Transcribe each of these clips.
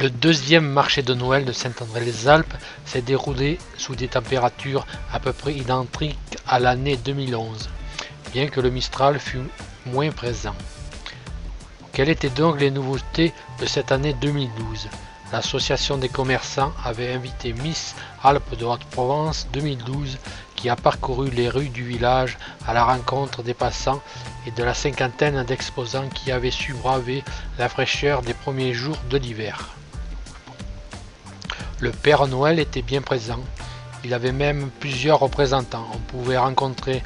Le deuxième marché de Noël de Saint-André-les-Alpes s'est déroulé sous des températures à peu près identiques à l'année 2011, bien que le Mistral fût moins présent. Quelles étaient donc les nouveautés de cette année 2012? L'association des commerçants avait invité Miss Alpes de Haute-Provence 2012 qui a parcouru les rues du village à la rencontre des passants et de la cinquantaine d'exposants qui avaient su braver la fraîcheur des premiers jours de l'hiver. Le Père Noël était bien présent, il avait même plusieurs représentants. On pouvait rencontrer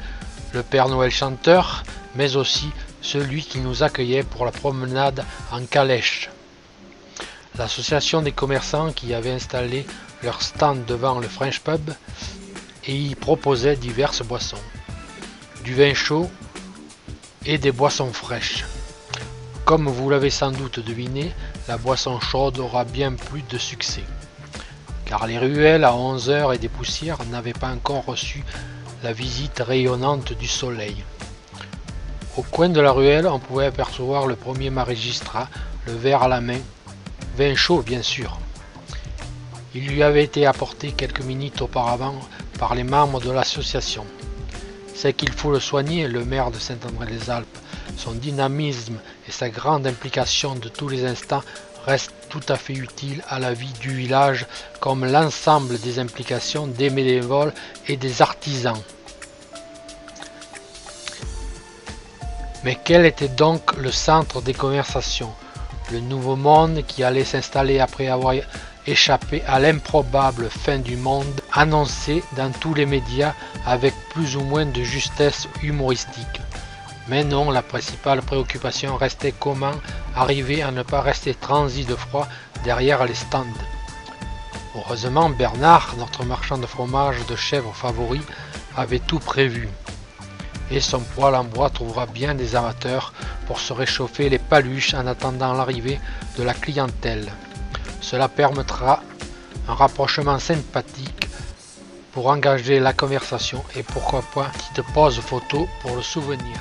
le Père Noël chanteur, mais aussi celui qui nous accueillait pour la promenade en calèche. L'association des commerçants qui avait installé leur stand devant le French Pub et y proposait diverses boissons, du vin chaud et des boissons fraîches. Comme vous l'avez sans doute deviné, la boisson chaude aura bien plus de succès, car les ruelles à 11 h et des poussières n'avaient pas encore reçu la visite rayonnante du soleil. Au coin de la ruelle, on pouvait apercevoir le premier magistrat, le verre à la main, vin chaud bien sûr. Il lui avait été apporté quelques minutes auparavant par les membres de l'association. C'est qu'il faut le soigner, le maire de Saint-André-les-Alpes. Son dynamisme et sa grande implication de tous les instants restent tout à fait utiles à la vie du village, comme l'ensemble des implications des bénévoles et des artisans. Mais quel était donc le centre des conversations? Le nouveau monde qui allait s'installer après avoir échappé à l'improbable fin du monde, annoncé dans tous les médias avec plus ou moins de justesse humoristique. Mais non, la principale préoccupation restait comment arriver à ne pas rester transi de froid derrière les stands. Heureusement, Bernard, notre marchand de fromage de chèvre favori, avait tout prévu. Et son poêle en bois trouvera bien des amateurs pour se réchauffer les paluches en attendant l'arrivée de la clientèle. Cela permettra un rapprochement sympathique pour engager la conversation et pourquoi pas une petite pause photo pour le souvenir.